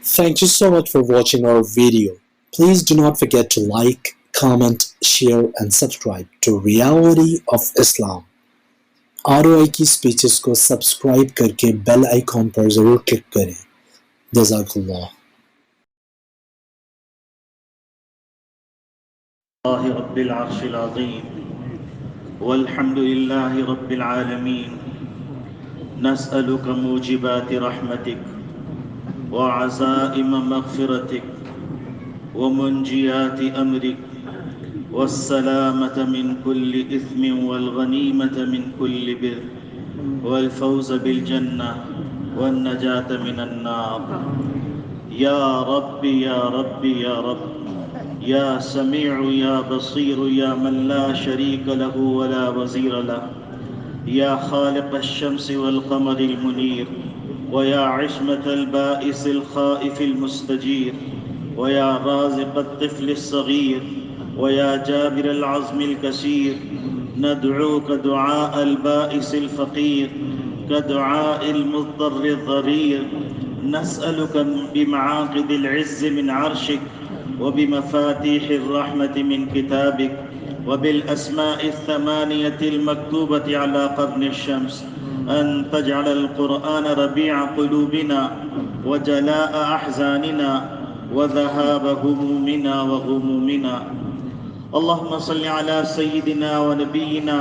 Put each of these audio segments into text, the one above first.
Thank you so much for watching our video. Please do not forget to like, comment, share and subscribe to Reality of Islam. ROI کی speeches کو subscribe کر کے bell icon پر ضرور click کریں. جزاک اللہ. الله رب العرش العظيم والحمد لله رب العالمين نسألك موجبات رحمتك وعزائم مغفرتك ومنجيات أمرك والسلامة من كل إثم والغنيمة من كل بر والفوز بالجنة والنجاة من النار. يا رب يا رب يا رب يا سميع يا بصير يا من لا شريك له ولا وزير له، يا خالق الشمس والقمر المنير، ويا عصمة البائس الخائف المستجير، ويا رازق الطفل الصغير، ويا جابر العظم الكسير، ندعوك دعاء البائس الفقير كدعاء المضطر الضرير. نسألك بمعاقد العز من عرشك وبمفاتيح الرحمة من كتابك وبالأسماء الثمانية المكتوبة على قرن الشمس أن تجعل القرآن ربيع قلوبنا وجلاء أحزاننا وذهاب همومنا وغمومنا. اللهم صل على سيدنا ونبينا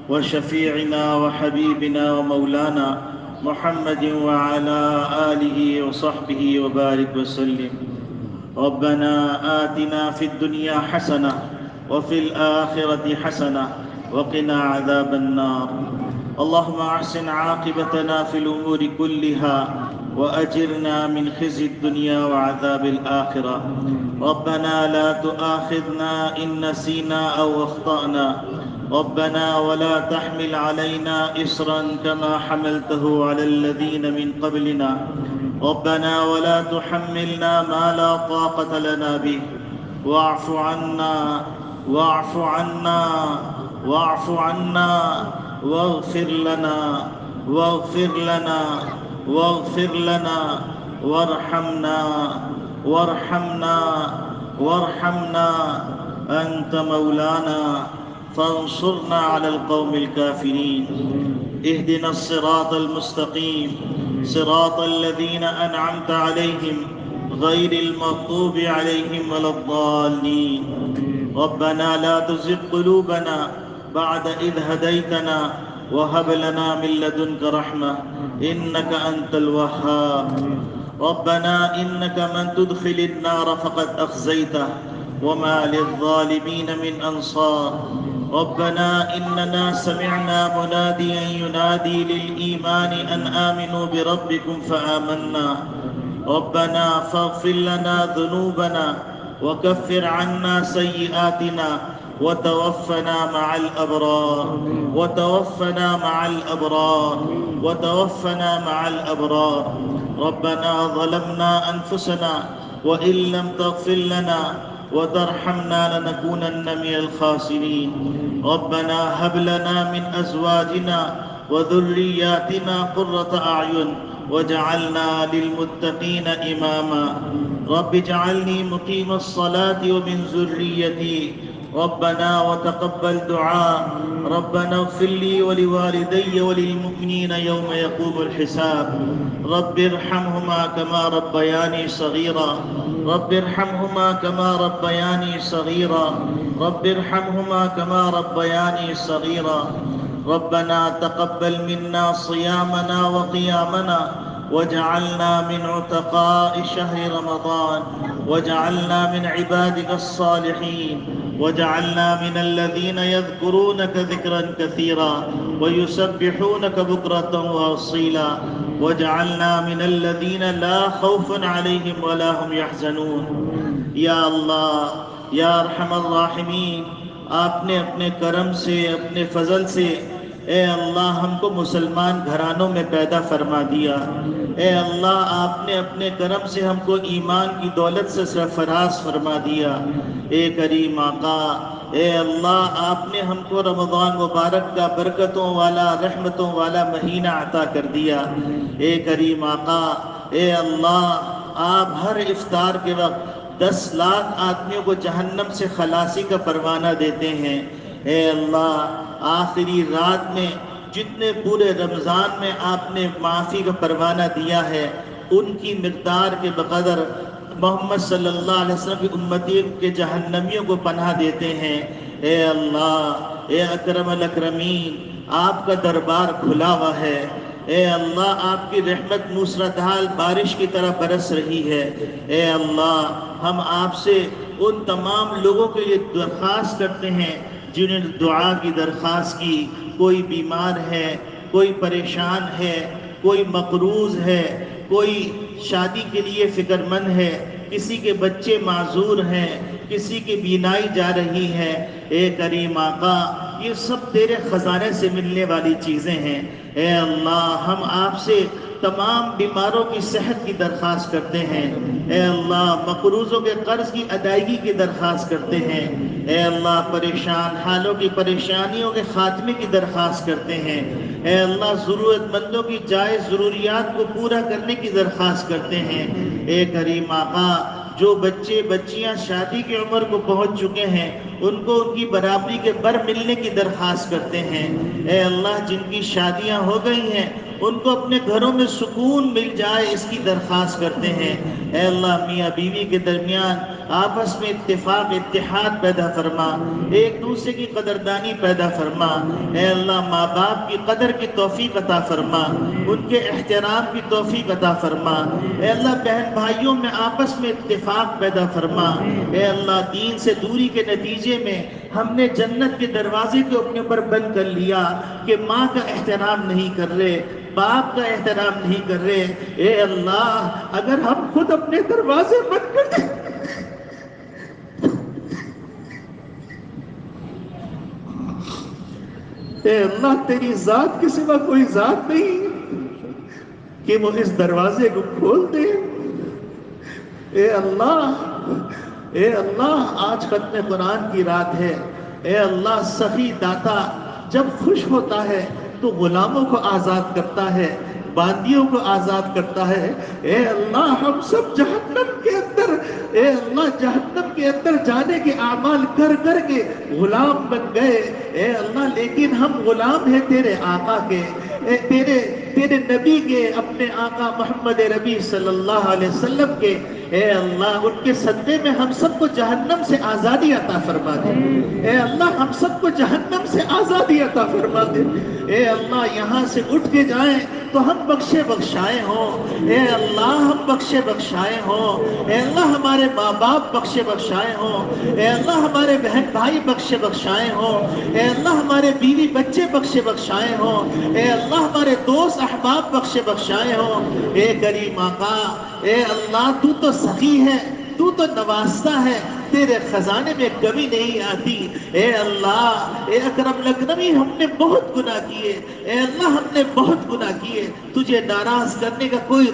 وشفيعنا وحبيبنا ومولانا محمد وعلى آله وصحبه وبارك وسلم. ربنا آتنا في الدنيا حسنة وفي الآخرة حسنة وقنا عذاب النار. اللهم أحسن عاقبتنا في الأمور كلها وأجرنا من خزي الدنيا وعذاب الآخرة. ربنا لا تؤاخذنا إن نسينا أو أخطأنا. ربنا ولا تحمل علينا إصرا كما حملته على الذين من قبلنا. ربنا ولا تحملنا ما لا طاقة لنا به. واعف عنا واعف عنا واعف عنا واغفر لنا واغفر لنا واغفر لنا وارحمنا وارحمنا وارحمنا. أنت مولانا فانصرنا على القوم الكافرين. اهدنا الصراط المستقيم صراط الذين أنعمت عليهم غير المغضوب عليهم ولا الضالين. ربنا لا تزغ قلوبنا بعد إذ هديتنا وهب لنا من لدنك رحمة إنك أنت الوهاب. ربنا إنك من تدخل النار فقد أخزيته وما للظالمين من أنصار. ربنا إننا سمعنا مناديا ينادي للإيمان أن آمنوا بربكم فآمنا. ربنا فاغفر لنا ذنوبنا وكفر عنا سيئاتنا وتوفنا مع الأبرار وتوفنا مع الأبرار وتوفنا مع الأبرار. ربنا ظلمنا أنفسنا وإن لم تغفر لنا وترحمنا لنكونن من الخاسرين. ربنا هب لنا من أزواجنا وذرياتنا قرة أعين واجعلنا للمتقين إماما. رب اجعلني مقيم الصلاة ومن ذريتي ربنا وتقبل دعاء. ربنا اغفر لي ولوالدي وللمؤمنين يوم يقوم الحساب. رب ارحمهما كما ربياني صغيرا. رب ارحمهما كما ربياني صغيرا. رب ارحمهما كما ربياني صغيرا. ربنا تقبل منا صيامنا وقيامنا واجعلنا من عتقاء شهر رمضان واجعلنا من عبادك الصالحين واجعلنا من الذين يذكرونك ذكرا كثيرا ويسبحونك بكرة وأصيلا واجعلنا من الذين لا خوف عليهم ولا هم يحزنون. یا اللہ یا ارحم الراحمین، آپ نے اپنے کرم سے اپنے فضل سے اے اللہ ہم کو مسلمان گھرانوں میں پیدا فرما دیا. اے اللہ آپ نے اپنے کرم سے ہم کو ایمان کی دولت سے سرفراز فرما دیا. اے کریم آقا، اے اللہ آپ نے ہم کو رمضان مبارک کا برکتوں والا رحمتوں والا مہینہ عطا کر دیا. اے کریم آقا، اے اللہ آپ ہر افطار کے وقت 10 لاکھ آدمیوں کو جہنم سے خلاصی کا پروانہ دیتے ہیں۔ اے اللہ آخری رات میں جتنے پورے رمضان میں آپ نے معافی کا پروانہ دیا ہے ان کی مقدار کے بقدر محمد صلی اللہ علیہ وسلم کی امتی کے جہنمیوں کو پناہ دیتے ہیں۔ اے اللہ، اے اکرم الاکرمین، آپ کا دربار کھلا ہوا ہے۔ اے اللہ آپ کی رحمت موسلادھار بارش کی طرح برس رہی ہے۔ اے اللہ ہم آپ سے ان تمام لوگوں کے لیے درخواست کرتے ہیں جنہوں نے دعا کی درخواست کی، کوئی بیمار ہے، کوئی پریشان ہے، کوئی مقروض ہے، کوئی شادی کے لیے فکر مند ہے، کسی کے بچے معذور ہیں، کسی کی بینائی جا رہی ہے۔ اے کریم آقا یہ سب تیرے خزانے سے ملنے والی چیزیں ہیں۔ اے اللہ ہم آپ سے تمام بیماروں کی صحت کی درخواست کرتے ہیں۔ اے اللہ مقروضوں کے قرض کی ادائیگی کی درخواست کرتے ہیں۔ اے اللہ پریشان حالوں کی پریشانیوں کے خاتمے کی درخواست کرتے ہیں۔ اے اللہ ضرورت مندوں کی جائز ضروریات کو پورا کرنے کی درخواست کرتے ہیں۔ اے کریم آقا جو بچے بچیاں شادی کی عمر کو پہنچ چکے ہیں ان کو ان کی برابری کے بر ملنے کی درخواست کرتے ہیں۔ اے اللہ جن کی شادیاں ہو گئی ہیں ان کو اپنے گھروں میں سکون مل جائے اس کی درخواست کرتے ہیں۔ اے اللہ میاں بیوی کے درمیان آپس میں اتفاق اتحاد پیدا فرما، ایک دوسرے کی قدردانی پیدا فرما۔ اے اللہ ماں باپ کی قدر کی توفیق عطا فرما، ان کے احترام کی توفیق عطا فرما۔ اے اللہ بہن بھائیوں میں آپس میں اتفاق پیدا فرما۔ اے اللہ دین سے دوری کے نتیجے میں ہم نے جنت کے دروازے کو اپنے اوپر بند کر لیا کہ ماں کا احترام نہیں کر رہے، باپ کا احترام نہیں کر رہے۔ اے اللہ اگر ہم خود اپنے دروازے بند کر دیں، اے اللہ تیری ذات کے سوا کوئی ذات نہیں کہ وہ اس دروازے کو کھول دے۔ اے اللہ، اے اللہ آج ختم قرآن کی رات ہے۔ اے اللہ سخی داتا جب خوش ہوتا ہے تو غلاموں کو آزاد کرتا ہے، باندیوں کو آزاد کرتا ہے۔ اے اللہ ہم سب جہنم کے اندر، اے اللہ جہنم کے اندر جانے کے اعمال کر کر کے غلام بن گئے۔ اے اللہ لیکن ہم غلام ہیں تیرے آقا کے، تیرے نبی کے، اپنے آقا محمد ربی صلی اللہ علیہ وسلم کے۔ اے اللہ ان کے صدقے میں ہم سب کو جہنم سے آزادی عطا فرما دے۔ اے اللہ ہم سب کو جہنم سے آزادی عطا فرما دے۔ اے اللہ یہاں سے اٹھ کے جائیں تو ہم بخشے بخشائے ہوں۔ اے اللہ ہم بخشے بخشائے ہوں۔ اے اللہ ہمارے ماں باپ بخشے بخشائے ہوں۔ اے اللہ ہمارے بہن بھائی بخشے بخشائے ہوں۔ اے اللہ ہمارے بیوی بچے بخشے بخشائے ہوں۔ اے اللہ ہمارے دوست احباب بخشے بخشائے ہوں۔ اے کریم آقا، اے اللہ تو سخی ہے، تو نوازتا ہے، تیرے خزانے میں کمی نہیں آتی۔ اے اللہ، اے اکرم الاکرمین ہم نے بہت گناہ کیے، اے اللہ ہم نے بہت گناہ کیے، تجھے ناراض کرنے کا کوئی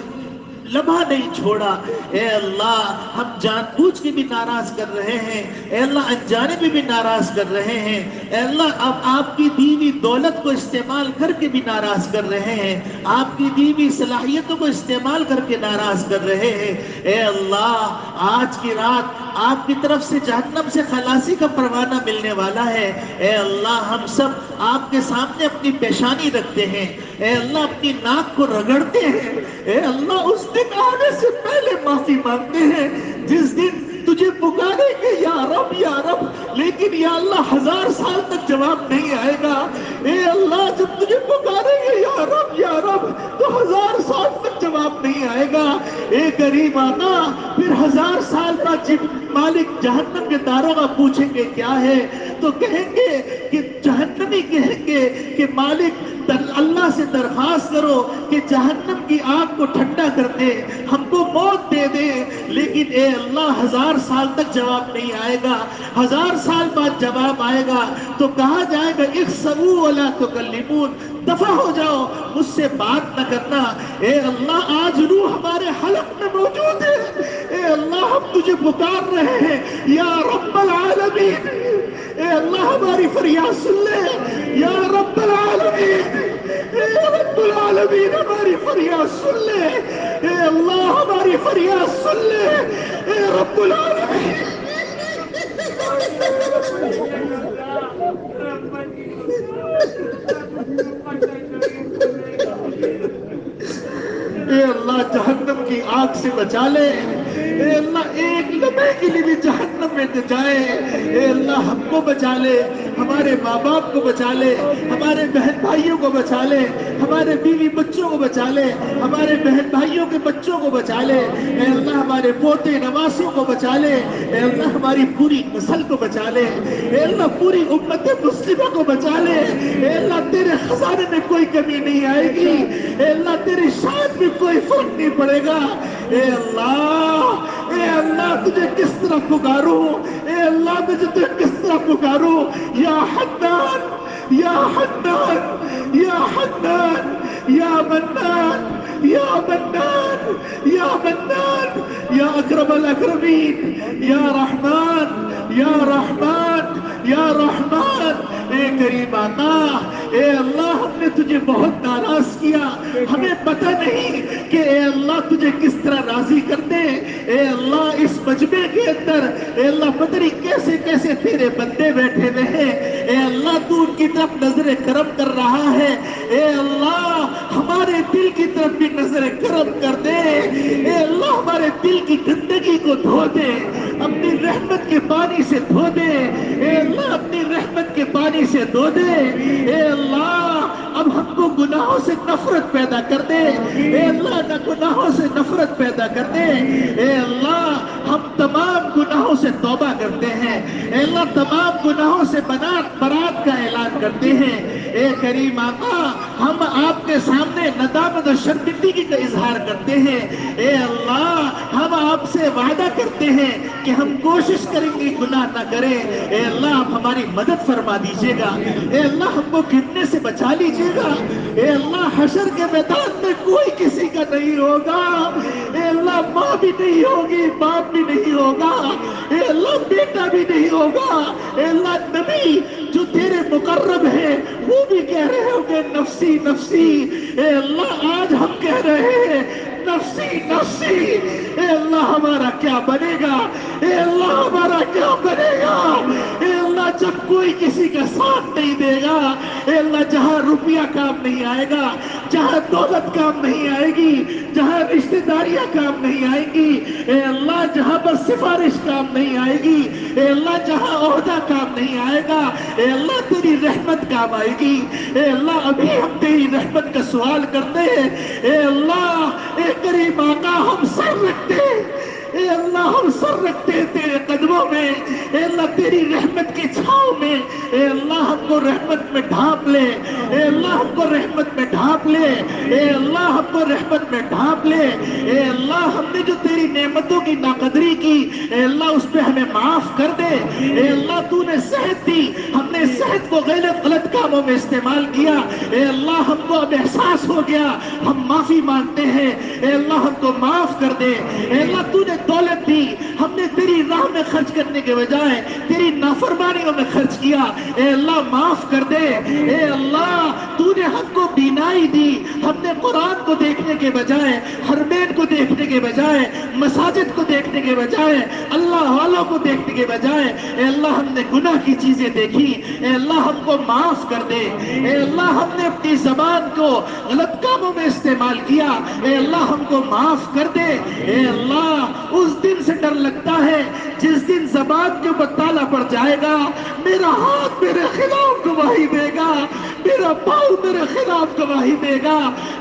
لمحہ نہیں چھوڑا۔ اے اللہ ہم جان بوجھ کے بھی ناراض کر رہے ہیں، اے اللہ انجانے میں بھی ناراض کر رہے ہیں۔ اے اللہ اب آپ کی دی ہوئی دولت کو استعمال کر کے بھی ناراض کر رہے ہیں، آپ کی دی ہوئی صلاحیتوں کو استعمال کر کے ناراض کر رہے ہیں۔ اے اللہ آج کی رات آپ کی طرف سے جہنم سے خلاصی کا پروانہ ملنے والا ہے۔ اے اللہ ہم سب آپ کے سامنے اپنی پیشانی رکھتے ہیں، اے اللہ اپنی ناک کو رگڑتے ہیں۔ اے اللہ اس دن آنے سے پہلے معافی مانگتے ہیں جس دن تجھے پکاریں گے یا رب، لیکن یا اللہ 1000 سال تک جواب نہیں آئے گا۔ اے اللہ جب تجھے پکاریں گے یا رب تو 1000 سال تک جواب نہیں آئے گا۔ اے کریم آقا پھر 1000 سال بعد جب مالک جہنم کے داروغہ پوچھیں گے کیا ہے تو کہیں گے کہ جہنمی کہیں گے کہ مالک اللہ سے درخواست کرو کہ جہنم کی آگ کو ٹھنڈا کر دے، ہم کو موت دے دے، لیکن اے اللہ 1000 سال تک جواب نہیں آئے گا۔ 1000 سال بعد جواب آئے گا تو کہا جائے گا اخسؤوا ولا تکلمون، دفع ہو جاؤ مجھ سے بات نہ کرنا۔ اے اللہ آج روح ہمارے حلق میں موجود ہے، اے اللہ ہم تجھے پکار رہے ہیں یا رب العالمین۔ اے اللہ ہماری فریاد سن لے یا رب العالمین، اے رب العالمین ہماری فریاد سن لے، اے اللہ ہماری فریاد سن لے، اے رب العالمین۔ اے اللہ جہنم کی آگ سے بچا لے، اے اللہ ایک لمحے کے لیے بھی جہنم میں نہ جائے، اے اللہ ہم کو بچا لے، ہمارے ماں باپ کو بچا لے، ہمارے بہن بھائیوں کو بچا لے، ہمارے بیوی بچوں کو بچا لے، ہمارے بہن بھائیوں کے بچوں کو بچا لے، اے اللہ ہمارے پوتے نواسوں کو بچا لے، اے اللہ ہماری پوری نسل کو بچا لے، اے اللہ پوری امت مسلمہ کو بچا لے، اے اللہ تیرے خزانے میں کوئی کمی نہیں آئے گی، اے اللہ تیری شان میں کوئی فرق نہیں پڑے گا، اے اللہ تجھے کس طرح پکاروں، اے اللہ تجھے کس طرح پکاروں، یا حنان یا حنان یا حنان یا منان یا منان یا منان یا اکرم الاکرمین یا رحمان یا رحمان یا رحمان، اے کریم آقا، اے اللہ ہم نے تجھے بہت ناراض کیا، ہمیں پتہ نہیں کہ اے اللہ تجھے کس طرح راضی کرتے، اے اللہ اس مجمع کے اندر اے اللہ پتہ نہیں کیسے کیسے تیرے بندے بیٹھے ہوئے ہیں، اے اللہ تو ان کی طرف نظر کرم کر رہا ہے، اے اللہ ہمارے دل کی طرف بھی نظر کرم کر دے، اے اللہ ہمارے دل کی گندگی کو دھو دے، اپنی رحمت کے پانی سے دھو دے، اے اللہ اپنی رحمت کے پانی سے دھو دے، اے اللہ اب ہم کو گناہوں سے نفرت پیدا کر دے، اے اللہ نہ گناہوں سے نفرت پیدا کر دے، اے اللہ ہم تمام گناہوں سے توبہ کرتے ہیں، اے اللہ تمام گناہوں سے برات کا اعلان کرتے ہیں، اے کریم آقا ہم آپ کے سامنے ندامت و شرمندگی کا اظہار کرتے ہیں، اے اللہ ہم آپ سے وعدہ کرتے ہیں کہ ہم کوشش کریں گے گناہ نہ کریں، اے اللہ آپ ہماری مدد فرما دیجئے گا، اے اللہ ہم کو گرنے سے بچا لیجئے گا، اے اللہ حشر کے میدان میں کوئی کسی کا نہیں ہوگا، اے اللہ ماں بھی نہیں ہوگی، باپ بھی نہیں ہوگا، اے اللہ بیٹا بھی نہیں ہوگا، اے اللہ نبی جو تیرے مقرب ہیں وہ بھی کہہ رہے ہوں گے نفسی نفسی، اے اللہ آج ہم کہہ رہے ہیں نفسی نفسی، اے اللہ ہمارا کیا بنے گا، اے اللہ ہمارا کیا بنے گا، اے اللہ جب کوئی کسی کا ساتھ نہیں دے گا، اے اللہ جہاں روپیہ کام نہیں آئے گا، جہاں دولت کام نہیں آئے گی، جہاں رشتہ داریاں کام نہیں آئیں گی، اے اللہ جہاں پر سفارش کام نہیں آئے گی، اے اللہ جہاں عہدہ کام نہیں آئے گا، اے اللہ تیری رحمت کام آئے گی، اے اللہ ابھی ہم تیری رحمت کا سوال کرتے ہیں، اے اللہ اے کریم آقا ہم سر رکھتے ہیں، اے اللہ ہم سر رکھتے ہیں تیرے قدموں میں، اے اللہ تیری رحمت کی چھاؤں میں، اے اللہ ہم کو رحمت میں ڈھانپ لے، اے اللہ ہم کو رحمت میں ڈھانپ لے، اے اللہ ہم کو رحمت میں ڈھانپ لے، اے اللہ ہم نے جو تیری نعمتوں کی ناقدری کی، اے اللہ اس پہ ہمیں معاف کر دے، اے اللہ تو نے صحت دی، ہم نے صحت کو غلط کاموں میں استعمال کیا، اے اللہ ہم کو اب احساس ہو گیا، ہم معافی مانگتے ہیں، اے اللہ ہم کو معاف کر دے، اے اللہ تو نے دولت دی، ہم نے تیری راہ میں خرچ کرنے کے بجائے تیری نافرمانیوں میں خرچ کیا، اے اللہ معاف کر دے، اے اللہ تو نے ہم کو بینائی دی، ہم نے قرآن کو دیکھنے کے بجائے، حرمین کو دیکھنے کے بجائے، مساجد کو دیکھنے کے بجائے، اللہ والوں کو دیکھنے کے بجائے، اے اللہ ہم نے گناہ کی چیزیں دیکھی، اے اللہ ہم کو معاف کر دے، اے اللہ ہم نے اپنی زبان کو غلط کاموں میں استعمال کیا، اے اللہ ہم کو معاف کر دے، اے اللہ اس دن سے ڈر لگتا ہے جس دن زبان کے اوپر تالا پڑ جائے گا، میرا ہاتھ میرے خلاف گواہی دے گا، میرا پاؤں میرے خلاف گواہی دے گا،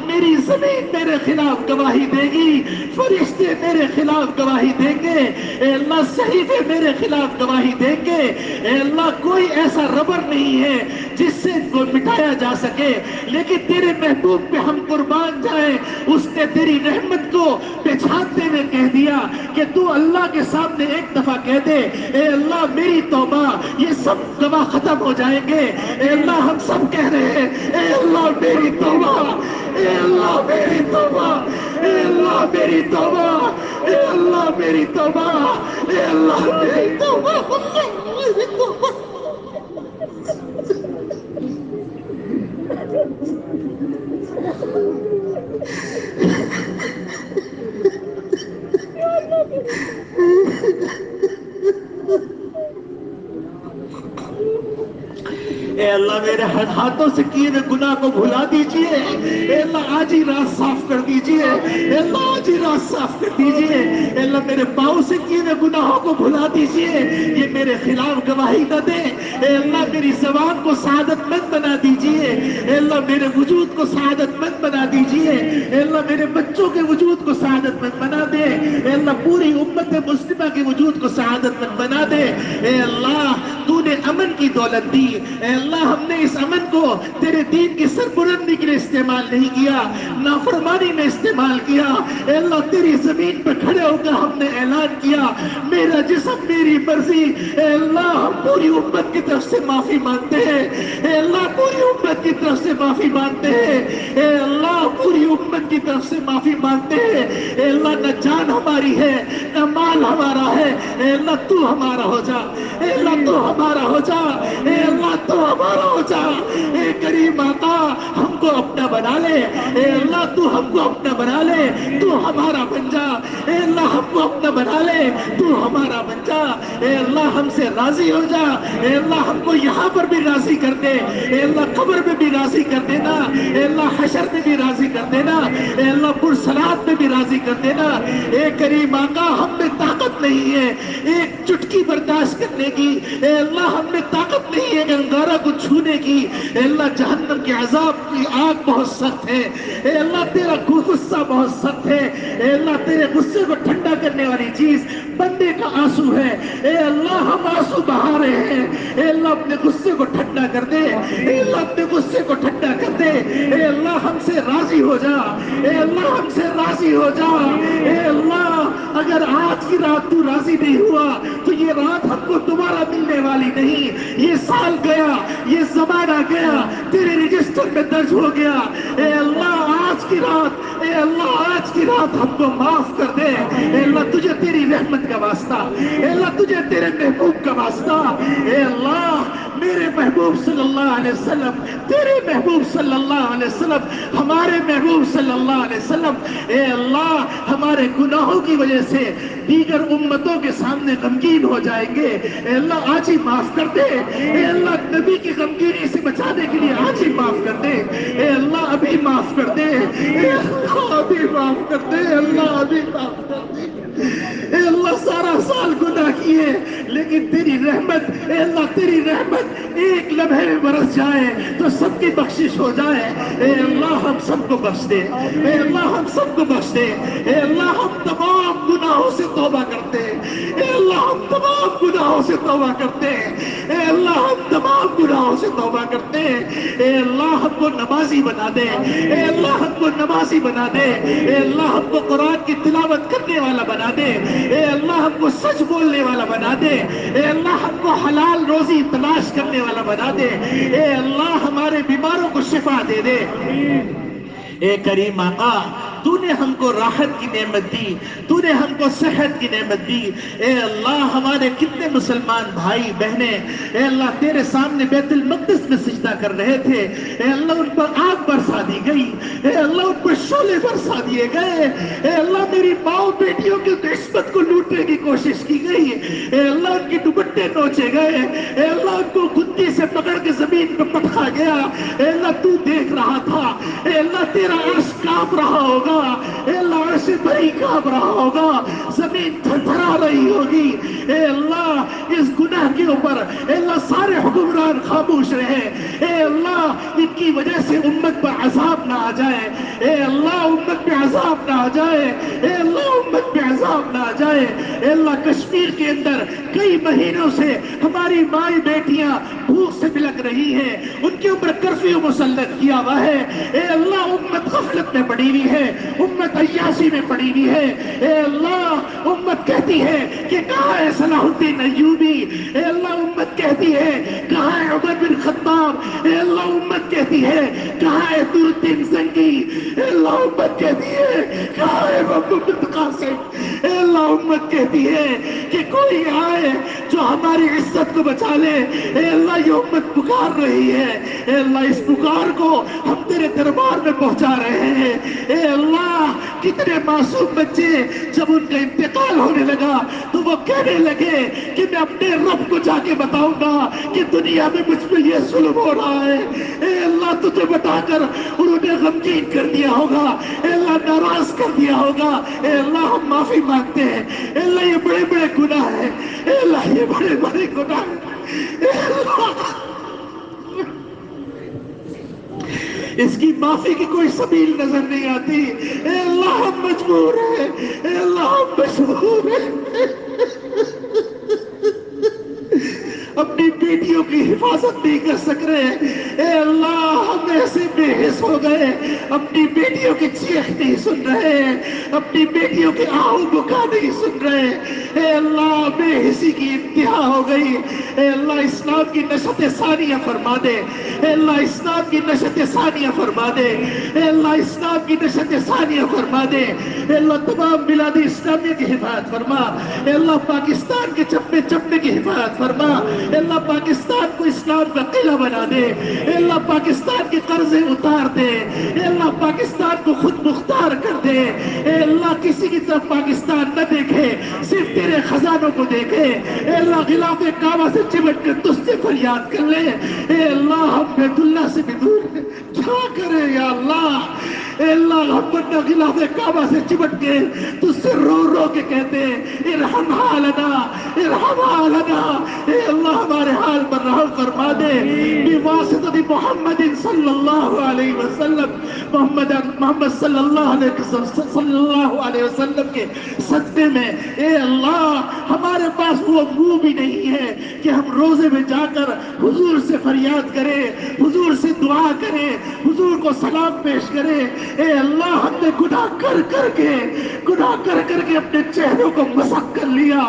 میری زمین میرے خلاف گواہی دے گی، فرشتے میرے خلاف گواہی دیں گے، اے اللہ صحیفے میرے خلاف گواہی دیں گے، اے اللہ کوئی ایسا ربر نہیں ہے جس سے ان کو مٹایا جا سکے، لیکن تیرے محبوب پہ ہم قربان جائیں، اس نے تیری رحمت کو پہچانتے ہوئے کہہ دیا کہ تو اللہ کے سامنے ایک دفعہ کہہ دے، اے اللہ میری توبہ، یہ سب گواہ ختم ہو جائیں گے، اے اللہ ہم سب کہہ رہے ہیں اے اللہ میری توبہ، اے اللہ میری توبہ، اے اللہ میری توبہ، اے اللہ میری توبہ، اے اللہ میری توبہ، اللہ میری توبہ۔ اے اللہ میرے ہاتھوں سے کیے ہوئے گناہ کو بھلا دیجئے، اے اللہ آج ہی راہ صاف کر دیجئے، اے اللہ آج ہی راہ صاف کر دیجئے، اے اللہ میرے پاؤں سے کیے ہوئے گناہوں کو بھلا دیجئے، یہ میرے خلاف گواہی نہ دے، اے اللہ میری زبان کو سعادت مند بنا دیجئے، اے اللہ میرے وجود کو سعادت مند بنا دیجئے، اے اللہ میرے بچوں کے وجود کو سعادت مند بنا دے، اے اللہ پوری امت مسلمہ کے وجود کو سعادت مند بنا دے، اے اللہ تو نے امن کی دولت دی، اے اللہ ہم نے اس امن کو تیرے دین کی سربلندی کے لیے استعمال نہیں کیا، نافرمانی میں استعمال کیا، اے اللہ تیری زمین پر کھڑے ہو کر ہم نے اعلان کیا میرا جسم میری مرضی، اے اللہ ہم پوری امت کی طرف سے معافی مانگتے ہیں، اے اللہ پوری امت کی طرف سے معافی مانگتے ہیں، اے اللہ پوری امت کی طرف سے معافی مانگتے ہیں، اے اللہ نہ جان ہماری ہے نہ مال ہمارا ہے، اے اللہ تو ہمارا ہو جا، اے اللہ تو ہمارا ہو جا، اے اللہ تو ہمارا ہو جا، اے کریم آقا ہم کو اپنا بنا لے، اے اللہ تو ہم کو اپنا بنا لے، تو ہمارا بن جا، اے اللہ ہم کو اپنا بنا لے، تو ہمارا بن جا، اے اللہ ہم سے راضی ہو جا، اے اللہ ہم کو یہاں پر بھی راضی کر دے، اے اللہ قبر میں بھی راضی کر دینا، اے اللہ حشر میں بھی راضی کر دینا، اے اللہ پرصلات میں بھی راضی کر دینا، اے کریم آقا ہم میں طاقت نہیں ہے ایک چٹکی برداشت کرنے کی، اے اللہ ہم میں طاقت نہیں ہے انگارہ کو چھونے کی، اے اللہ جہنم کے عذاب کی آگ بہت سخت ہے، اے اللہ تیرا غصہ بہت سخت ہے، اے اللہ تیرے غصے کو ٹھنڈا کرنے والی چیز بندے کا آنسو ہے، اے اللہ ہم آنسو بہا رہے ہیں، اے اللہ اپنے غصے کو ٹھنڈا کر دے، اے اللہ اپنے غصے کو ٹھنڈا کر دے، اے اللہ ہم سے راضی ہو جا، اے اللہ ہم سے راضی ہو جا، اے اللہ اگر آج کی رات تو راضی نہیں ہوا تو یہ رات ہم کو دوبارہ ملنے والی نہیں، یہ سال گیا، یہ زمانہ گیا، تیرے رجسٹر میں درج ہو گیا، اے اللہ آج کی رات، اے اللہ آج کی رات ہم کو معاف کر دے، اے اللہ تجھے تیری رحمت کا واسطہ، اے اللہ تجھے تیرے محبوب کا واسطہ، اے اللہ میرے محبوب صلی اللہ علیہ وسلم، تیرے محبوب صلی اللہ علیہ وسلم، ہمارے محبوب صلی اللہ علیہ وسلم، اے اللہ ہمارے گناہوں کی وجہ سے دیگر امتوں کے سامنے غمگین ہو جائیں گے، اے اللہ آج ہی معاف کر دے، اے اللہ نبی کی غمگینی سے بچانے کے لیے آج ہی معاف کر دے، اے اللہ ابھی معاف کر دے، اے اللہ ابھی معاف کر دے، اللہ ابھی معاف کر دے، اے اللہ سارا سال گناہ کیے لیکن تیری رحمت، اے اللہ تیری رحمت ایک لمحے میں برس جائے تو سب کی بخشش ہو جائے، اے اللہ ہم سب کو بخش دے، اے اللہ ہم سب کو بخش دے، اے اللہ ہم تمام گناہوں سے توبہ کرتے ہیں، اے اللہ ہم تمام گناہوں سے توبہ کرتے ہیں، اے اللہ ہم تمام گناہوں سے توبہ کرتے ہیں، اے اللہ ہم کو نمازی بنا دے، اے اللہ ہم کو نمازی بنا دے، اے اللہ ہم کو قرآن کی تلاوت کرنے والا بنا دے، اے اللہ ہم کو سچ بولنے والا بنا دے، اے اللہ ہم کو حلال روزی تلاش کرنے والا بنا دے، اے اللہ ہمارے بیماروں کو شفا دے دے، اے کریم آقا تو نے ہم کو راحت کی نعمت دی، تو نے ہم کو صحت کی نعمت دی، اے اللہ ہمارے کتنے مسلمان بھائی بہنیں اے اللہ تیرے سامنے بیت المقدس میں سجدہ کر رہے تھے، اے اللہ ان پر آگ برسا دی گئی، اے اللہ ان پر شعلے برسا دیے گئے، اے اللہ میری ماؤں بیٹیوں کی عصمت کو لوٹنے کی کوشش کی گئی، اے اللہ ان کی دوپٹے نوچے گئے، اے اللہ ان کو گدی سے پکڑ کے زمین پہ پٹکا گیا، اے اللہ تو دیکھ رہا تھا، اے اللہ تیرا عرش کانپ رہا ہوگا، اے اللہ عرش بری کانپ رہا ہوگا، زمین تھر تھرا رہی ہوگی، اے اللہ اس گناہ کے اوپر اے اللہ سارے حکمران خاموش رہے، اے اللہ ان کی وجہ سے امت پر عذاب نہ آ جائے، اے اللہ امت پہ عذاب نہ آ جائے، اے اللہ امت پہ عذاب نہ آ جائے، اے اللہ کشمیر کے اندر کئی مہینوں سے ہماری مائی بیٹیاں بھوک سے بلک رہی ہیں، ان کے اوپر کرفیو مسلط کیا ہوا ہے، اے اللہ امت غفلت میں پڑی ہوئی ہے، امت عیاشی میں پڑی ہوئی ہے، اے اللہ امت کہتی ہے کہ کہاں ہے صلاح الدین ایوبی، اے اللہ امت کہتی ہے کہاں ہے عمر بن خطاب، اے اللہ امت کہتی ہے کہاں ہے نور الدین زنگی، اے اللہ امت کہتی ہے کہاں ہے محمد بن قاسم، اے اللہ امت کہتی ہے کہ کوئی آئے جو ہماری عزت کو بچا لے، اے اللہ یہ امت پکار رہی ہے، اے اللہ اس پکار کو ہم تیرے دربار میں پہنچا رہے ہیں، اے اللہ کتنے معصوم بچے جب ان کا انتقال ہونے لگا تو وہ کہنے لگے کہ میں اپنے رب کو جا کے بتاؤں گا کہ دنیا میں مجھ پہ یہ ظلم ہو رہا ہے. اے اللہ تجھے بتا کر انہوں نے غمگین کر دیا ہوگا, اے اللہ ناراض کر دیا ہوگا. اے اللہ ہم معافی مانگتے ہیں, اے اللہ یہ بڑے بڑے گناہ ہیں, اے اللہ یہ بڑے بڑے گناہ ہیں, اے اللہ اس کی معافی کی کوئی سبیل نظر نہیں آتی. اے اللہ ہم مجبور ہیں, اے اللہ ہم مجبور ہیں. اپنی بیٹیوں کی حفاظت نہیں کر سک رہے. اے اللہ ہم ایسے بے حس ہو گئے, اپنی بیٹیوں کی چیخ نہیں سن رہے, اپنی بیٹیوں کے آہو بکا نہیں سن رہے. اے اللہ بے حسی کی انتہا ہو گئی. اے اللہ اسلام کی نشت ثانیہ فرما دے, اے اللہ اسلام کی نشت ثانیہ فرما دے, اے اللہ اسلام کی نشت ثانیہ فرما دے. اے اللہ تمام بلاد اسلامیہ کی حفاظت فرما. اے اللہ پاکستان کے چپے چپے کی حفاظت فرما. اے اللہ پاکستان کو اسلام کا قلعہ بنا دے. اے اللہ پاکستان کے قرضے اتار دے. اے اللہ پاکستان کو خود مختار کر دے. اے اللہ کسی کی طرف پاکستان نہ دیکھے, صرف تیرے خزانوں کو دیکھے. اے اللہ غلاف کعبہ سے چمٹ کر تجھ سے فریاد کر لے. اے اللہ ہم بیت اللہ سے بھی دور ہیں, کیا کرے یا اللہ. اے اللہ ہم ورنہ غلاف کعبہ سے چمٹ کے تجھ سے رو رو کے کہتے ارحم حالنا ارحم حالنا. اے اللہ ہمارے حال پر رحم فرما دے بواسطہ محمد صلی اللہ علیہ وسلم. محمد صلی اللہ علیہ وسلم کے صدقے میں. اے اللہ ہمارے پاس وہ منہ بھی نہیں ہے کہ ہم روزے میں جا کر حضور سے فریاد کریں, حضور سے دعا کریں, حضور کو سلام پیش کریں. اے اللہ ہم نے گناہ کر کر کے اپنے چہروں کو مسخ کر لیا,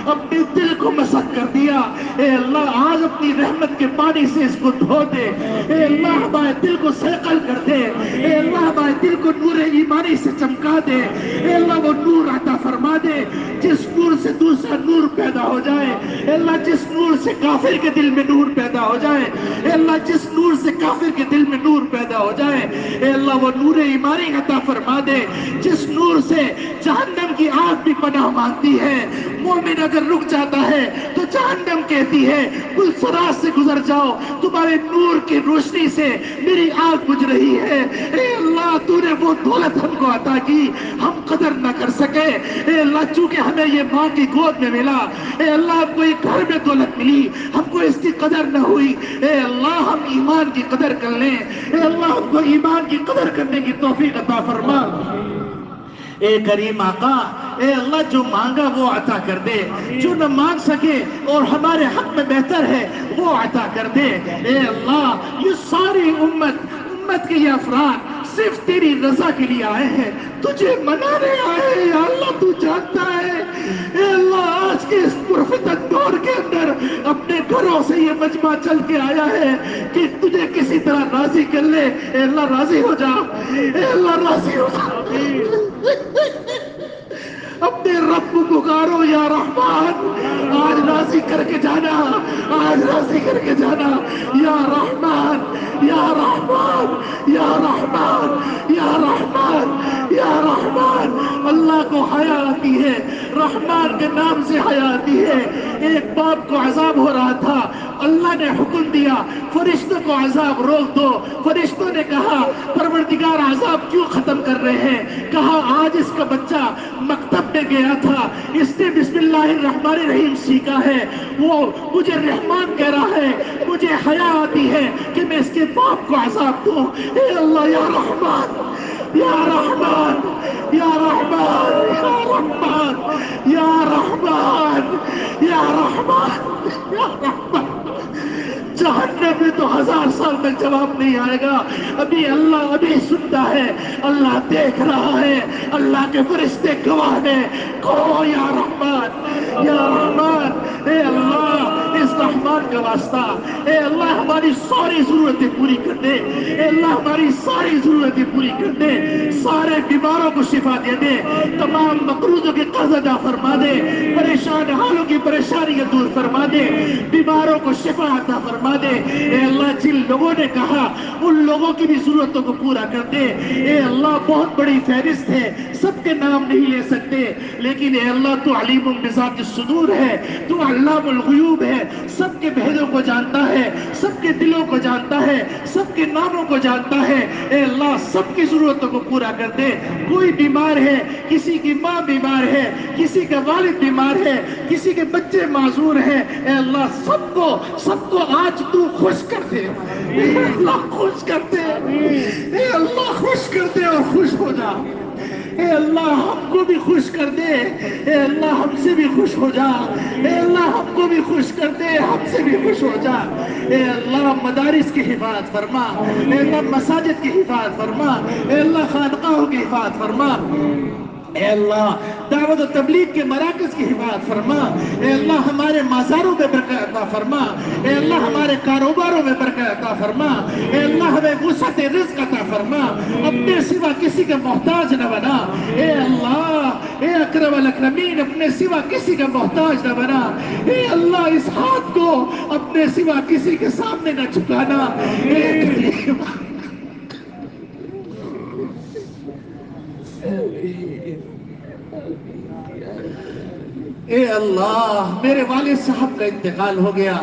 اپنے دل کو مسخ کر دیا. اے اللہ آج اپنی رحمت کے پانی سے اس کو دھو دے. اے اللہ ہمارے دل کو سیقل کر دے. اے اللہ ہمارے دل کو نور ایمانی سے چمکا دے. اے اللہ وہ نور عطا فرما دے جس نور سے دوسرا نور پیدا ہو جائے. اے اللہ جس نور سے کافر کے دل میں نور پیدا ہو جائے. اے اللہ جس نور سے کافر کے دل میں نور پیدا ہو جائے. اے اللہ وہ نور ایمانی عطا فرما دے جس نور سے جہنم کی آگ بھی پناہ مانگتی ہے. مومن اگر رک جاتا ہے تو جہنم کہتی ہے کل سراج سے گزر جاؤ, تمہارے نور کی روشنی سے میری آگ بجھ رہی ہے. اے اللہ تو نے وہ دولت ہم کو عطا کی, ہم قدر نہ کر سکے. اے اللہ چونکہ ہمیں یہ ماں کی گود میں ملا, اے اللہ ہم کو ایک گھر میں دولت ملی, ہم کو اس کی قدر نہ ہوئی. اے اللہ ہم ایمان کی قدر کر لیں. اے اللہ ہم کو ایمان کی قدر کرنے کی توفیق عطا فرما. اے کریم آقا, اے اللہ جو مانگا وہ عطا کر دے, جو نہ مانگ سکے اور ہمارے حق میں بہتر ہے وہ عطا کر دے. اے اللہ یہ ساری امت کے یہ افراد صرف تیری رضا کے لیے آئے ہیں, تجھے منانے آئے ہیں. یا اللہ تو جانتا ہے. اے اللہ آج کے اس پرفتن دور کے اندر اپنے گھروں سے یہ مجمع چل کے آیا ہے کہ تجھے کسی طرح راضی کر لے. اے اللہ راضی ہو جا, اے اللہ راضی ہو جا. اپنے رب کو پکارو یا رحمان, آج راضی کر کے جانا, آج راضی کر کے جانا. یا رحمان یا رحمان یا رحمان یا رحمان یا رحمان. اللہ کو حیا آتی ہے, رحمان کے نام سے حیا آتی ہے. ایک باپ کو عذاب ہو رہا تھا, اللہ نے حکم دیا فرشتوں کو عذاب روک دو. فرشتوں نے کہا پروردگار عذاب کیوں ختم کر رہے ہیں؟ کہا آج اس کا بچہ مکتب میں گیا تھا, اس نے بسم اللہ الرحمن الرحیم سیکھا ہے, وہ مجھے رحمان کہہ رہا ہے, مجھے حیا آتی ہے کہ میں اس کے باپ کو عذاب دوں. اے اللہ یا رحمان یا رحمان یا رحمان یا رحمان یا رحمان یا رحمان یا رحمان. جہنم میں تو 1000 سال تک جواب نہیں آئے گا. ابھی اللہ ابھی سنتا ہے, اللہ دیکھ رہا ہے, اللہ کے فرشتے گواہ ہیں. کہو یا رحمان یا رحمان. اے اللہ اس رحمان کا واسطہ, اے اللہ ہماری ساری ضرورتیں پوری کر دے. اے اللہ ہماری ساری ضرورتیں پوری کر دے. سارے بیماروں کو شفا دے دے, تمام مقروضوں کے قرض ادا فرما دے, پریشان حالوں کی پریشانیاں دور فرما دے، بیماروں کو شفا عطا فرما دے۔ اے اللہ جن لوگوں نے کہا ان لوگوں کی بھی ضرورتوں کو پورا کر دے۔ اے اللہ بہت بڑی فہرست ہے، سب کے نام نہیں لے سکتے، لیکن اے اللہ تو علیم بذات الصدور ہے، تو علام الغیوب ہے، سب کے بھیدوں کو جانتا ہے، سب کے دلوں کو جانتا ہے، سب کے ناموں کو جانتا ہے۔ اے اللہ سب کی ضرورتوں کو پورا کر دے۔ کوئی بیمار ہے، کسی کی ماں بیمار ہے، کسی کا والد بیمار ہے، کسی کے بچے معذور ہیں، اے اللہ سب کو آج تو خوش کر دے۔ اے اللہ خوش کر دے، اے اللہ خوش کر دے اور خوش ہو جا۔ اے اللہ ہم کو بھی خوش کر دے، اے اللہ ہم سے بھی خوش ہو جا، اے اللہ ہم کو بھی خوش کر دے، ہم سے بھی خوش ہو جا۔ اے اللہ مدارس کی حفاظت فرما، اے اللہ مساجد کی حفاظت فرما، اے اللہ خانقاہوں کی حفاظت فرما، اے اللہ دعوت و تبلیغ کے مراکز کی حفاظت فرما، اے اللہ ہمارے مزاروں میں برکت عطا فرما، اے اللہ ہمارے کاروباروں میں برکت عطا فرما، اے اللہ ہمیں وسعت رزق عطا فرما، اپنے سوا کسی کا محتاج نہ بنا، اے اللہ اے اکرم الاکرمین اپنے سوا کسی کا محتاج نہ بنا، اے اللہ اس ہاتھ کو اپنے سوا کسی کے سامنے نہ جھکانا، اے کریم اے اللہ میرے والد صاحب کا انتقال ہو گیا،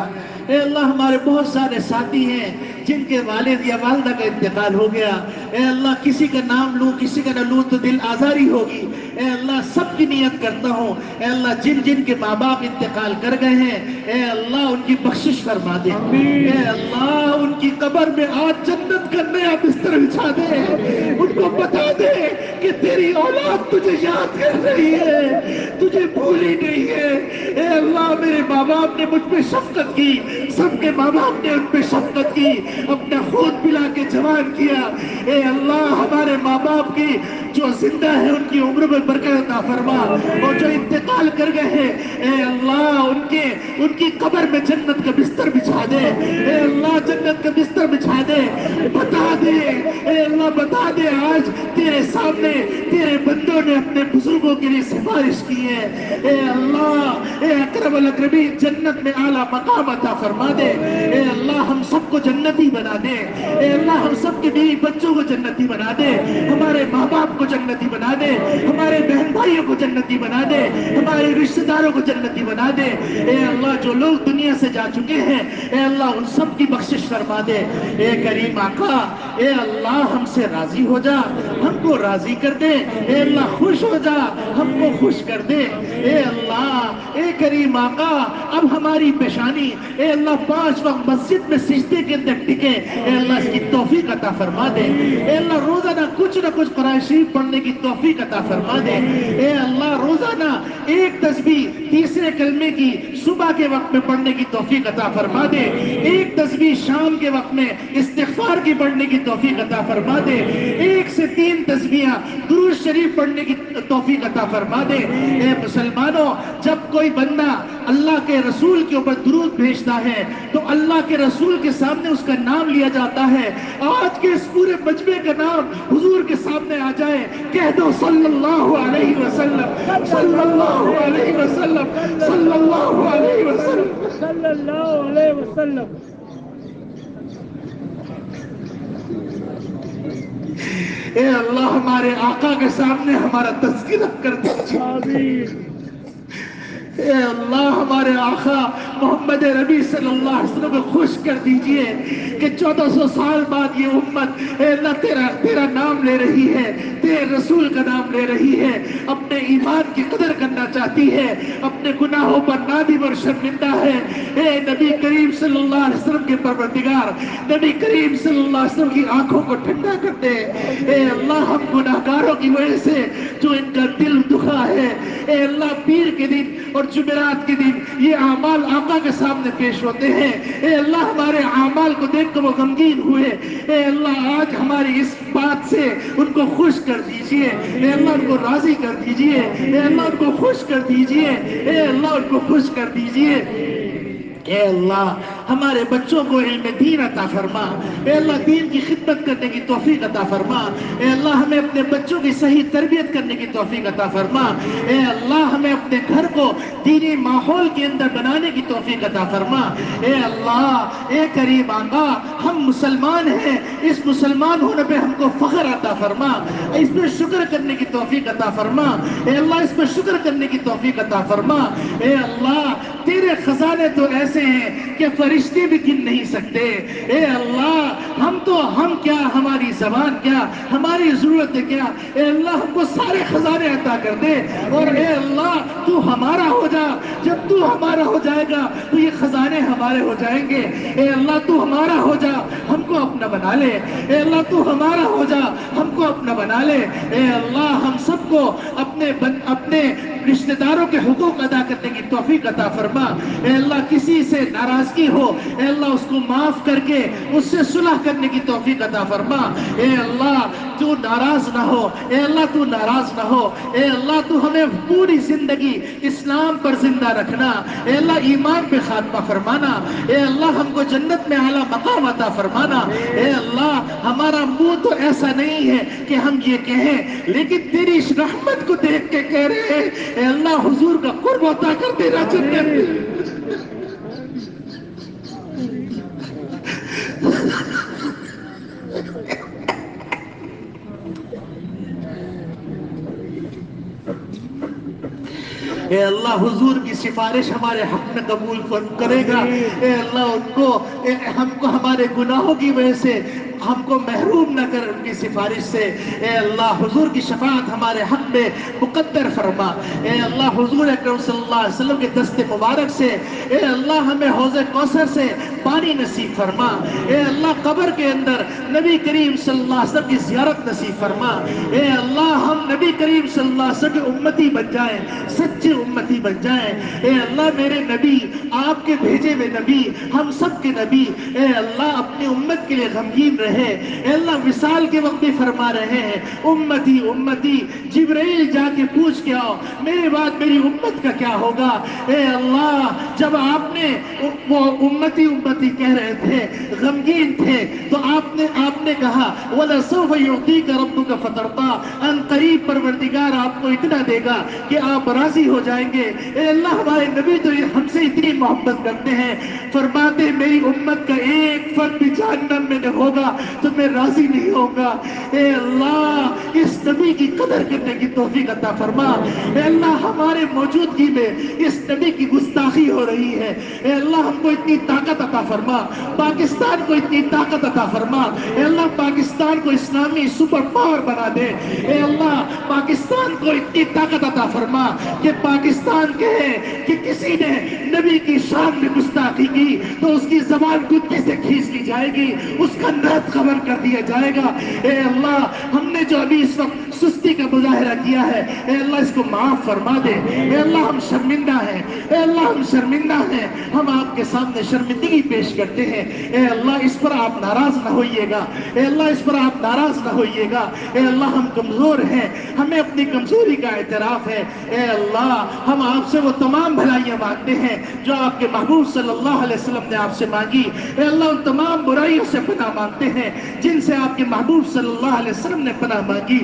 اے اللہ ہمارے بہت سارے ساتھی ہیں جن کے والد یا والدہ کا انتقال ہو گیا، اے اللہ کسی کا نام لوں کسی کا نہ لوں تو دل آزاری ہوگی، اے اللہ سب کی نیت کرتا ہوں، اے اللہ جن جن کے ماں باپ انتقال کر گئے ہیں اے اللہ ان کی بخشش فرما دے، اے اللہ ان کی قبر میں آج جنت کا نیا بستر بچھا دے، ان کو بتا دے کہ تیری اولاد تجھے یاد کر رہی ہے، تجھے بھولی نہیں ہے۔ اے اللہ میرے ماں باپ نے مجھ پہ شفقت کی، سب کے ماں باپ نے ان پہ شفقت کی، اپنا خون پلا کے جوان کیا، اے اللہ ہمارے ماں باپ کی جو زندہ ہے ان کی عمر میں برکت عطا فرما، اور جو انتقال کر گئے ہیں اے اللہ ان کی قبر میں جنت کا بستر بچھا دے، اے اللہ جنت کا بستر بچھا دے، بتا دے اے اللہ بتا دے آج تیرے سامنے تیرے بندوں نے اپنے بزرگوں کے لیے سفارش کی ہے، اے اللہ اے اکرم الاکرمین جنت میں اعلیٰ مقام عطا فرما دے، اے اللہ ہم سب کو جنتی بنا دے، اے اللہ ہم سب کے بیوی بچوں کو جنتی بنا دے، ہمارے ماں باپ کو جنتی بنا دے، ہمارے بہن بھائیوں کو جنتی بنا دے، ہمارے رشتہ داروں کو جنتی بنا دے، اے اللہ جو لوگ دنیا سے جا چکے ہیں اے اللہ ان سب کی بخشش فرما دے، اے کریم آقا اے اللہ ہم سے راضی ہو جا، ہم کو راضی کر دے، اے اللہ خوش ہو جا ہم کو خوش کر دے، اے اللہ اے کریم آقا اب ہماری پیشانی اے اللہ 5 وقت مسجد میں سجدے کے اندر ٹکے، اے اللہ اس کی توفیق عطا فرما دے، اے اللہ روزانہ کچھ نہ کچھ قرآن شریف پڑھنے کی توفیق عطا فرما دے، اے اللہ روزانہ ایک تسبیح تیسرے کلمے کی صبح کے وقت میں پڑھنے کی توفیق عطا فرما دے، ایک تسبیح شام کے وقت میں استغفار کی پڑھنے کی توفیق عطا فرما دے، 1 سے 3 تسبیحاں درود شریف پڑھنے کی توفیق عطا فرما دے، اے مسلمانوں جب کوئی بندہ اللہ کے رسول کے اوپر درود بھیجتا ہے تو اللہ کے رسول کے سامنے اس کا نام لیا جاتا ہے، آج کے اس پورے مجمع کا نام حضور کے سامنے آ جائے، کہہ دو صلی اللہ علیہ وسلم صلی اللہ علیہ وسلم صلی اللہ علیہ وسلم صلی اللہ علیہ وسلم۔ اے اللہ ہمارے آقا کے سامنے ہمارا تذکرہ کر دیجیے، آمین۔ اے اللہ ہمارے آقا محمد ربی صلی اللہ علیہ وسلم کو خوش کر دیجئے کہ 1400 سال بعد یہ امت اے اللہ تیرا نام لے رہی ہے، تیرے رسول کا نام لے رہی ہے، اپنے ایمان کی قدر کرنا چاہتی ہے، اپنے گناہوں پر نادم اور شرمندہ ہے، اے نبی کریم صلی اللہ علیہ وسلم کے پروردگار نبی کریم صلی اللہ علیہ وسلم کی آنکھوں کو ٹھنڈا کر دے، اے اللہ ہم گناہگاروں کی وجہ سے جو ان کا دل دکھا ہے اے اللہ پیر کے دن اور جمعرات کے دن یہ اعمال آقا کے سامنے پیش ہوتے ہیں، اے اللہ ہمارے اعمال کو دیکھ کر وہ غمگین ہوئے، اے اللہ آج ہماری اس بات سے ان کو خوش کر دیجئے، اے اللہ ان کو راضی کر دیجئے، اے اللہ ان کو خوش کر دیجئے، اے اللہ ان کو خوش کر دیجئے، اے اللہ ہمارے بچوں کو علم دین عطا فرما، اے اللہ دین کی خدمت کرنے کی توفیق عطا فرما، اے اللہ ہمیں اپنے بچوں کی صحیح تربیت کرنے کی توفیق عطا فرما، اے اللہ ہمیں اپنے گھر کو دینی ماحول کے اندر بنانے کی توفیق عطا فرما، اے اللہ اے کریم آقا ہم مسلمان ہیں، اس مسلمان ہونے پہ ہم کو فخر عطا فرما، اس پہ شکر کرنے کی توفیق عطا فرما، اے اللہ اس پہ شکر کرنے کی توفیق عطا فرما، اے اللہ تیرے خزانے تو ایسے ہیں کہ فرشتے بھی گن نہیں سکتے، اے اللہ ہم کیا، ہماری زبان کیا، ہماری ضرورت کیا، اے اللہ ہم کو سارے خزانے عطا کر دے، اور اے اللہ تو ہمارا ہو جا، جب تو ہمارا ہو جائے گا تو یہ خزانے ہمارے ہو جائیں گے، اے اللہ تو ہمارا ہو جا، ہم کو اپنا بنا لے، اے اللہ تو ہمارا ہو جا، ہم کو اپنا بنا لے، اے اللہ ہم سب کو اپنے رشتہ داروں کے حقوق ادا کرنے کی توفیق عطا فرما، اے اللہ کسی سے ناراضگی ہو اے اللہ اس کو معاف کر کے اس سے صلح کرنے کی توفیق عطا فرما، اے اللہ تو ناراض نہ ہو، اے اللہ تو ناراض نہ ہو، اے اللہ تو ہمیں پوری زندگی اسلام پر زندہ رکھنا، اے اللہ ایمان پہ خاتمہ فرمانا، اے اللہ ہم کو جنت میں اعلیٰ مقام عطا فرمانا، اے اللہ ہمارا منہ تو ایسا نہیں ہے کہ ہم یہ کہیں، لیکن تیری اس رحمت کو دیکھ کے کہہ رہے ہیں اے اللہ حضور کا قرب عطا کر دینا جنت میں۔ اے اللہ حضور کی سفارش ہمارے حق میں قبول کرے گا، اے اللہ ہم کو ہمارے گناہوں کی وجہ سے ہم کو محروم نہ کر ان کی سفارش سے، اے اللہ حضور کی شفاعت ہمارے حق میں مقدر فرما، اے اللہ حضور اکرم صلی اللہ علیہ وسلم کے دست مبارک سے اے اللہ ہمیں حوض کوثر سے پانی نصیب فرما، اے اللہ قبر کے اندر نبی کریم صلی اللہ علیہ وسلم کی زیارت نصیب فرما، اے اللہ ہم نبی کریم صلی اللہ علیہ وسلم کے امتی بن جائیں، سچے امتی بن جائیں، اے اللہ میرے نبی آپ کے بھیجے ہوئے نبی ہم سب کے نبی اے اللہ اپنی امت کے لیے غمگین رہے، اے اللہ وصال کے وقت بھی فرما رہے ہیں امتی امتی، جبرائیل جا کے پوچھ کے آؤ میرے بعد میری امت کا کیا ہوگا، اے اللہ جب آپ نے وہ امتی امتی کہہ رہے تھے غمگین تھے تو آپ نے کہا وَلَسَوْفَ يُعْطِيكَ رَبُّكَ فَتَرْضَىٰ، ان قریب پروردگار آپ کو اتنا دے گا کہ آپ راضی ہو جائیں گے، اے اللہ ہمارے نبی تو ہم سے اتنی محبت کرتے ہیں، فرماتے ہیں میری امت کا ایک فرد بھی جہنم میں نہ ہوگا تو میں راضی نہیں ہوگا، اے اللہ اس نبی کی قدر کرنے کی توفیق عطا فرما، اے اللہ ہمارے موجودگی میں اس نبی کی گستاخی ہو رہی ہے، اے اللہ ہم کو اتنی طاقت عطا فرما، پاکستان کو اتنی طاقت عطا فرما، اے اللہ پاکستان کو اسلامی سپر پاور بنا دے، اے اللہ پاکستان کو اتنی طاقت عطا فرما کہ پاکستان کہے کہ کسی نے نبی کی شان میں گستاخی کی تو اس کی زبان گدی سے کھینچ لی جائے گی، اس کا نعت خبر کر دیا جائے گا، اے اللہ ہم نے جو ابھی اس وقت سستی کا مظاہرہ کیا ہے اے اللہ اس کو معاف فرما دے، اے اللہ ہم شرمندہ ہیں، اے اللہ ہم شرمندہ ہیں، ہم آپ کے سامنے شرمندگی پیش کرتے ہیں، اے اللہ اس پر آپ ناراض نہ ہوئیے گا، اے اللہ اس پر آپ ناراض نہ ہوئیے گا، اے اللہ ہم کمزور ہیں، ہمیں اپنی کمزوری کا اعتراف ہے، اے اللہ ہم آپ سے وہ تمام بھلائیاں مانگتے ہیں جو آپ کے محبوب صلی اللہ علیہ وسلم نے آپ سے مانگی، اے اللہ ان تمام برائیوں سے پناہ مانگتے ہیں جن سے آپ کے محبوب صلی اللہ علیہ وسلم نے پناہ مانگی،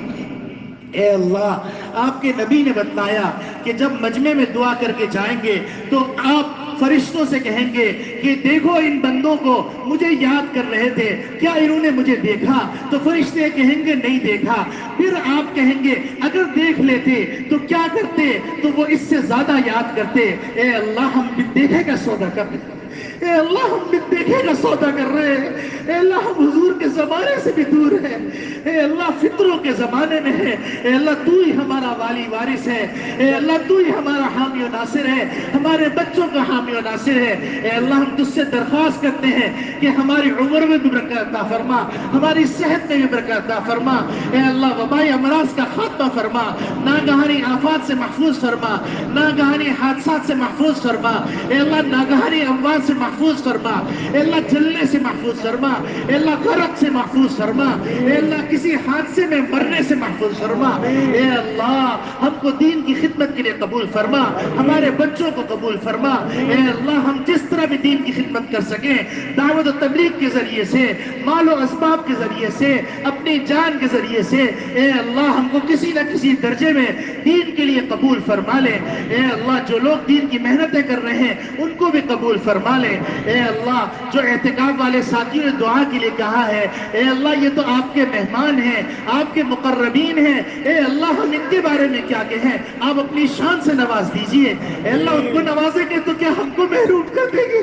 اے اللہ آپ کے نبی نے بتلایا کہ جب مجمع میں دعا کر کے جائیں گے تو آپ فرشتوں سے کہیں گے کہ دیکھو ان بندوں کو مجھے یاد کر رہے تھے، کیا انہوں نے مجھے دیکھا؟ تو فرشتے کہیں گے نہیں دیکھا، پھر آپ کہیں گے اگر دیکھ لیتے تو کیا کرتے؟ تو وہ اس سے زیادہ یاد کرتے، اے اللہ ہم بھی دیکھے کا سودا کر رہے ہیں، اے اللہ ہم بھی دیکھے کا سودا کر رہے ہیں، اے اللہ ہم حضور کے زمانے سے بھی دور ہیں، اے اللہ فطروں کے زمانے میں ہے، اے اللہ تو ہی ہمارا والی وارث ہے، اے اللہ تو ہی ہمارا حامی و ناصر ہے، ہمارے بچوں کا حامی و ناصر ہے، اے اللہ ہم تجھ سے درخواست کرتے ہیں کہ ہماری عمر میں بھی برکت عطا فرما، ہماری صحت میں بھی برکت عطا فرما، اے اللہ وبائی امراض کا خاتمہ فرما، ناگہانی آفات سے محفوظ فرما، ناگہانی حادثات سے محفوظ فرما، اے اللہ ناگہانی اموات سے محفوظ فرما, اے اللہ جلنے سے محفوظ فرما, اے اللہ غرق سے محفوظ فرما, اے اللہ کسی حادثے میں مرنے سے محفوظ فرما, اے اللہ ہم کو دین کی خدمت کے لیے قبول فرما, ہمارے بچوں کو قبول فرما, اے اللہ ہم جس طرح بھی دین کی خدمت کر سکیں, دعوت و تبلیغ کے ذریعے سے, مال و اسباب کے ذریعے سے, اپنی جان کے ذریعے سے, اے اللہ ہم کو کسی نہ کسی درجے میں دین کے لیے قبول فرما لے. اے اللہ جو لوگ دین کی محنتیں کر رہے ہیں ان کو بھی قبول فرما لے. اے اللہ جو اعتکاف والے ساتھیوں نے دعا کے لیے کہا ہے, اے اللہ یہ تو آپ کے مہمان ہیں, آپ کے مقربین ہیں, اے اللہ ہم ان کے بارے میں کیا کہیں, آپ اپنی شان سے نواز دیجئے. اے اللہ ان کو نوازیں گے تو کیا ہم کو محروم کر دیں گے؟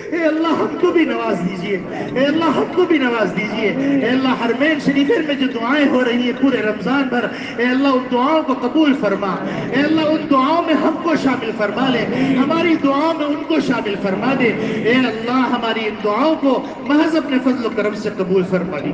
اے اللہ ہم کو بھی نواز دیجئے, اے اللہ ہم کو بھی نواز دیجئے. اے اللہ حرمین شریفین میں جو دعائیں ہو رہی ہیں پورے رمضان بھر, اے اللہ ان دعاؤں کو قبول فرما. اے اللہ ان دعاؤں میں ہم کو شامل فرما لے, ہماری دعاؤں میں ان کو شامل فرما دے. اے اللہ ہماری ان دعاؤں کو محض اپنے فضل و کرم سے قبول فرما لے.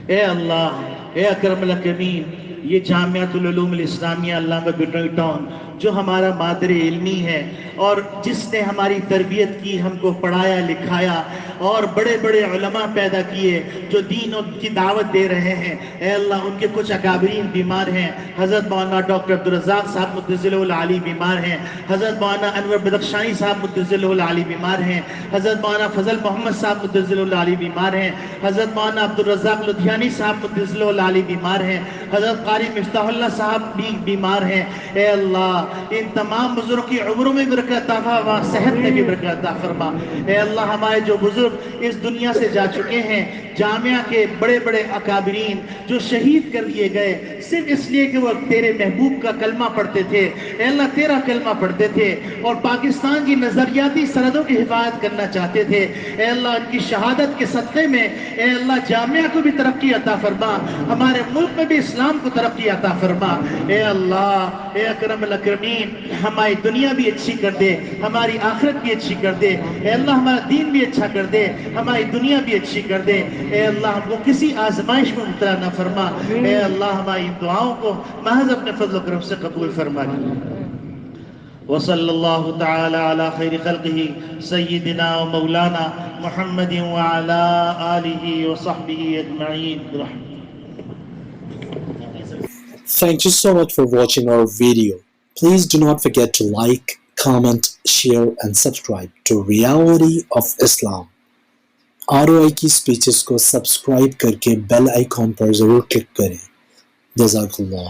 اے اللہ, اے اکرم الاکرمین, یہ جامعۃ العلوم الاسلامیہ علامہ بنوئی ٹاؤن جو ہمارا مادر علمی ہے اور جس نے ہماری تربیت کی, ہم کو پڑھایا لکھایا اور بڑے بڑے علماء پیدا کیے جو دین کی دعوت دے رہے ہیں, اے اللہ ان کے کچھ اکابرین بیمار ہیں. حضرت مولانا ڈاکٹر عبدالرزاق صاحب مدظلہ العالی بیمار ہیں, حضرت مولانا انور بدخشانی صاحب مدظلہ العالی بیمار ہیں, حضرت مولانا فضل محمد صاحب مدظلہ العالی بیمار ہیں, حضرت مولانا عبدالرزاق لدھیانی صاحب مدظلہ العالی بیمار ہیں, حضرت قاری مفتاح اللہ صاحب بھی بیمار ہیں. اے اللہ ان تمام بزرگوں کی عمروں میں برکت عطا فرما, صحت میں بھی برکت عطا فرما. اے اللہ ہمارے جو بزرگ اس دنیا سے جا چکے ہیں, جامعہ کے بڑے بڑے اکابرین جو شہید کر دیے گئے صرف اس لیے کہ وہ تیرے محبوب کا کلمہ پڑھتے تھے, اے اللہ تیرا کلمہ پڑھتے تھے اور پاکستان کی نظریاتی سرحدوں کی حفاظت کرنا چاہتے تھے, اے اللہ ان کی شہادت کے صدقے میں اے اللہ جامعہ کو بھی ترقی عطا فرما, ہمارے ملک میں بھی اسلام کو ترقی عطا فرما. اے اللہ, اے اکرم الاکرمین, ہماری دنیا بھی اچھی کر دے, ہماری آخرت بھی اچھی کر دے. اے اللہ ہمارا دین بھی اچھا کر دے, ہماری دنیا بھی اچھی کر دے. اے اللہ ہم کو کسی آزمائش میں مبتلا نہ فرما. اے اللہ ہماری دعاؤں کو محض اپنے فضل و کرم سے قبول فرما لے. وصلی اللہ تعالی علی خیر خلقہ سیدنا و مولانا محمد وعلی آلہ وصحبہ اجمعین. Thank you so much for watching our video. Please do not forget to like, comment, share and subscribe to Reality of Islam. ROI کی سپیچز کو سبسکرائب کر کے بیل آئیکن پر ضرور کلک کریں. جزاک اللہ.